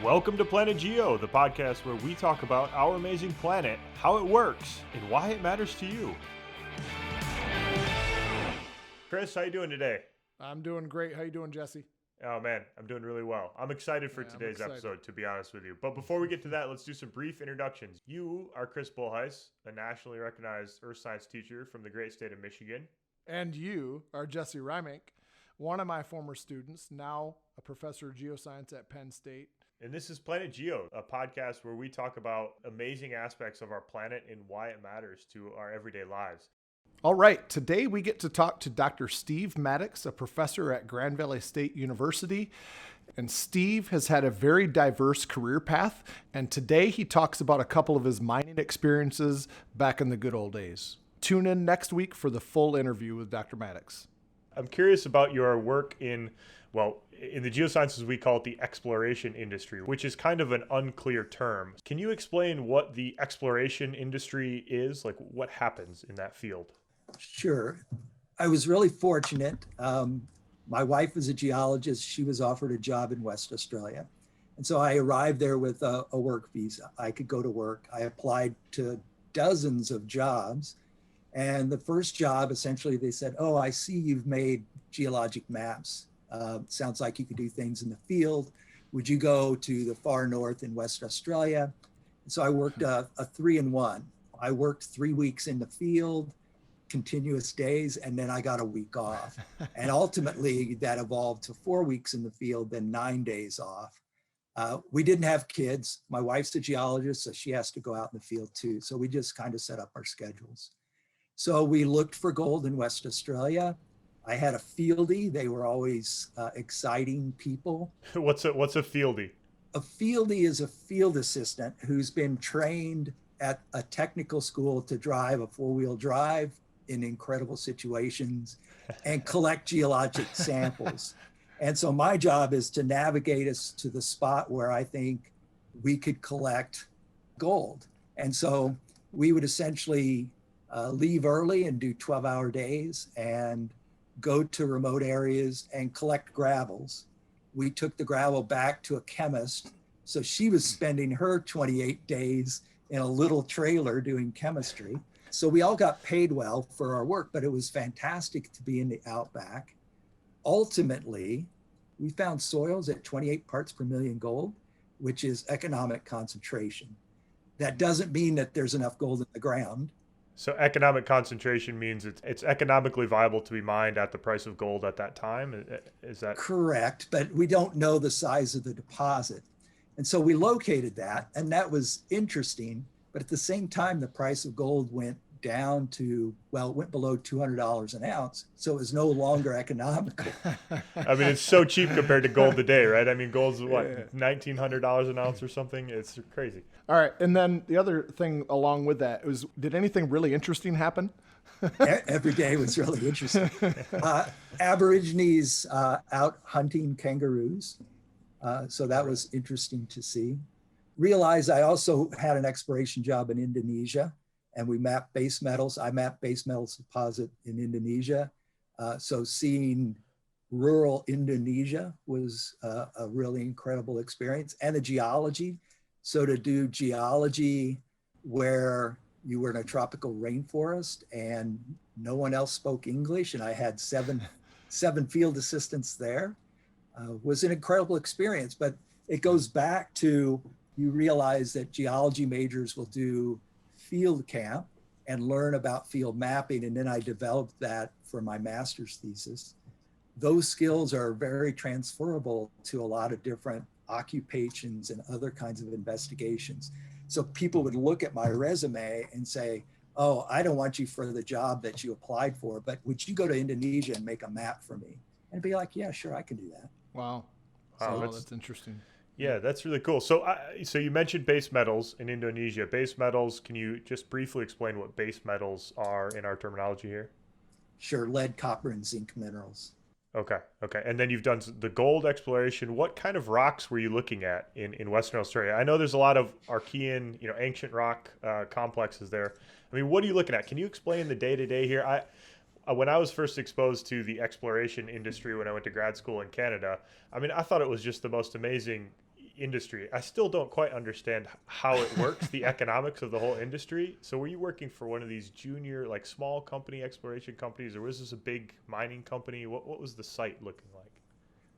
Welcome to Planet Geo, the podcast where we talk about our amazing planet, how it works, and why it matters to you. Chris, how you doing today? I'm doing great. How you doing, Jesse? Oh man, I'm doing really well. I'm excited for today's episode, to be honest with you. But before we get to that, let's do some brief introductions. You are Chris Bullheis, a nationally recognized earth science teacher from the great state of Michigan. And you are Jesse Reimink, one of my former students, now a professor of geoscience at Penn State. And this is Planet Geo, a podcast where we talk about amazing aspects of our planet and why it matters to our everyday lives. All right, today we get to talk to Dr. Steve Mattox, a professor at Grand Valley State University. And Steve has had a very diverse career path, and today he talks about a couple of his mining experiences back in the good old days. Tune in next week for the full interview with Dr. Mattox. I'm curious about your work in the geosciences, we call it the exploration industry, which is kind of an unclear term. Can you explain what the exploration industry is? Like, what happens in that field? Sure. I was really fortunate. My wife is a geologist. She was offered a job in West Australia. And so I arrived there with a work visa. I could go to work. I applied to dozens of jobs. And the first job, essentially, they said, "Oh, I see you've made geologic maps. Sounds like you could do things in the field. Would you go to the far north in West Australia?" And so I worked a 3-in-1. I worked 3 weeks in the field, continuous days, and then I got a week off. And ultimately that evolved to 4 weeks in the field, then 9 days off. We didn't have kids. My wife's a geologist, so she has to go out in the field too. So we just kind of set up our schedules. So we looked for gold in West Australia. I had a fieldie. They were always exciting people. What's a fieldie? A fieldie is a field assistant who's been trained at a technical school to drive a four-wheel drive in incredible situations and collect geologic samples. And so my job is to navigate us to the spot where I think we could collect gold. And so we would essentially leave early and do 12-hour days and go to remote areas and collect gravels. We took the gravel back to a chemist. So she was spending her 28 days in a little trailer doing chemistry. So we all got paid well for our work, but it was fantastic to be in the Outback. Ultimately, we found soils at 28 parts per million gold, which is economic concentration. That doesn't mean that there's enough gold in the ground. So economic concentration means it's economically viable to be mined at the price of gold at that time? Is that correct? But we don't know the size of the deposit. And so we located that, and that was interesting. But at the same time, the price of gold went down to, it went below $200 an ounce. So it was no longer economical. I mean, it's so cheap compared to gold today, right? I mean, gold's what, $1,900 an ounce or something? It's crazy. All right. And then the other thing along with that was, did anything really interesting happen? Every day was really interesting. Aborigines out hunting kangaroos. So that was interesting to see. Realized I also had an exploration job in Indonesia, and we mapped base metals. I mapped base metals deposit in Indonesia. So seeing rural Indonesia was a really incredible experience, and the geology. So to do geology where you were in a tropical rainforest and no one else spoke English, and I had seven field assistants there, was an incredible experience. But it goes back to, you realize that geology majors will do field camp and learn about field mapping. And then I developed that for my master's thesis. Those skills are very transferable to a lot of different occupations and other kinds of investigations. So people would look at my resume and say, "Oh, I don't want you for the job that you applied for, but would you go to Indonesia and make a map for me?" And be like, "Yeah, sure, I can do that." Wow. Wow, that's interesting. Yeah, that's really cool. So you mentioned base metals in Indonesia. Base metals, can you just briefly explain what base metals are in our terminology here? Sure, lead, copper, and zinc minerals. Okay. And then you've done the gold exploration. What kind of rocks were you looking at in Western Australia? I know there's a lot of Archean, ancient rock complexes there. I mean, what are you looking at? Can you explain the day-to-day here? When I was first exposed to the exploration industry when I went to grad school in Canada, I mean, I thought it was just the most amazing industry. I still don't quite understand how it works, the economics of the whole industry. So were you working for one of these junior, like small company exploration companies, or was this a big mining company? What was the site looking like?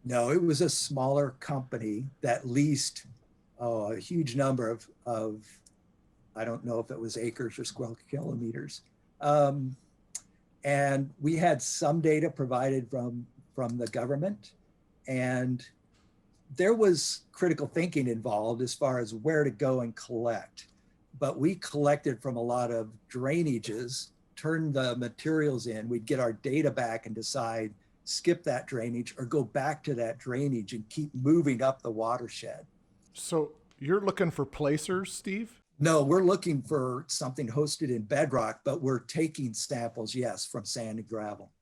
No, it was a smaller company that leased a huge number of I don't know if it was acres or square kilometers. And we had some data provided from the government, and there was critical thinking involved as far as where to go and collect. But we collected from a lot of drainages, turned the materials in, we'd get our data back and decide, skip that drainage or go back to that drainage and keep moving up the watershed. So you're looking for placers, Steve? No, we're looking for something hosted in bedrock, but we're taking samples, yes, from sand and gravel.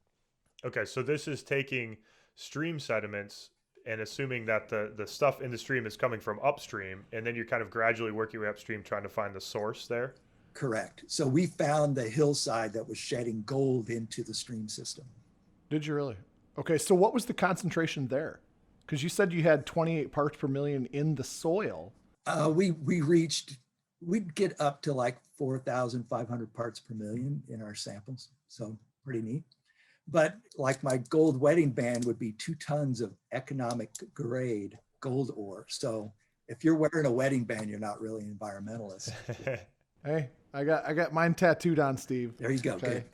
Okay, so this is taking stream sediments and assuming that the stuff in the stream is coming from upstream, and then you're kind of gradually working your way upstream trying to find the source there? Correct. So we found the hillside that was shedding gold into the stream system. Did you really? Okay, so what was the concentration there? Because you said you had 28 parts per million in the soil. We'd get up to like 4,500 parts per million in our samples. So pretty neat. But like my gold wedding band would be 2 tons of economic grade gold ore. So if you're wearing a wedding band, you're not really an environmentalist. Hey, I got mine tattooed on, Steve. There you go. Okay.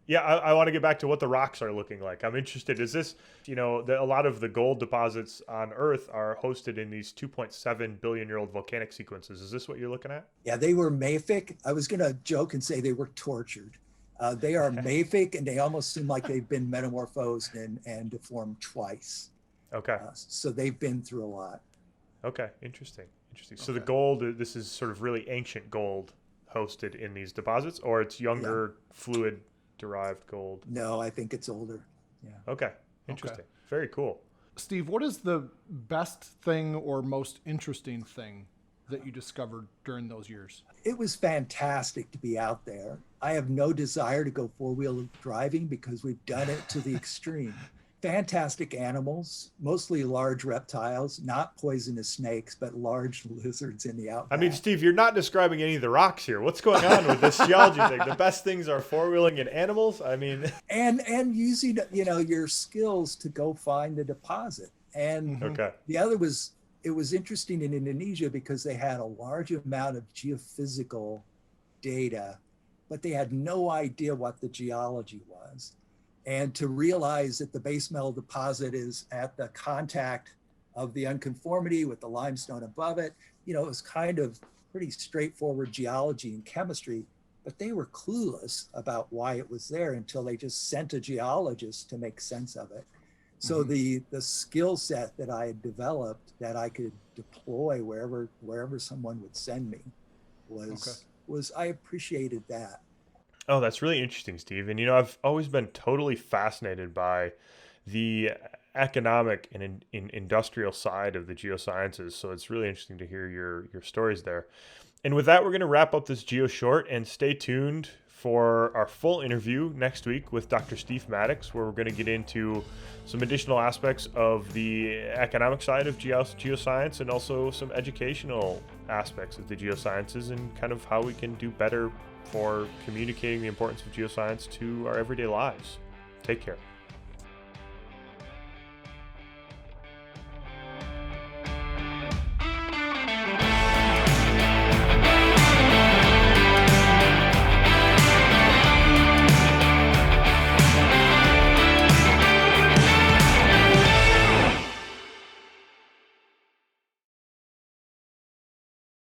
Yeah, I want to get back to what the rocks are looking like. I'm interested. Is this, a lot of the gold deposits on Earth are hosted in these 2.7 billion year old volcanic sequences. Is this what you're looking at? Yeah, they were mafic. I was going to joke and say they were tortured. They are mafic, and they almost seem like they've been metamorphosed and deformed twice. Okay. So they've been through a lot. Okay, interesting. So the gold, this is sort of really ancient gold hosted in these deposits, or it's younger fluid derived gold? No, I think it's older. Yeah. Okay, interesting. Very cool. Steve, what is the best thing or most interesting thing that you discovered during those years? It was fantastic to be out there. I have no desire to go four-wheel driving because we've done it to the extreme. Fantastic animals, mostly large reptiles, not poisonous snakes, but large lizards in the outback. I mean, Steve, you're not describing any of the rocks here. What's going on with this geology thing? The best things are four-wheeling and animals? I mean... And using, your skills to go find the deposit. And the other was, it was interesting in Indonesia because they had a large amount of geophysical data, but they had no idea what the geology was. And to realize that the base metal deposit is at the contact of the unconformity with the limestone above it, it was kind of pretty straightforward geology and chemistry, but they were clueless about why it was there until they just sent a geologist to make sense of it. So the skill set that I had developed that I could deploy wherever someone would send me was I appreciated that. Oh, that's really interesting, Steve. And, I've always been totally fascinated by the economic and industrial side of the geosciences. So it's really interesting to hear your stories there. And with that, we're going to wrap up this GeoShort, and stay tuned for our full interview next week with Dr. Steve Mattox, where we're going to get into some additional aspects of the economic side of geoscience and also some educational aspects of the geosciences and kind of how we can do better for communicating the importance of geoscience to our everyday lives. Take care.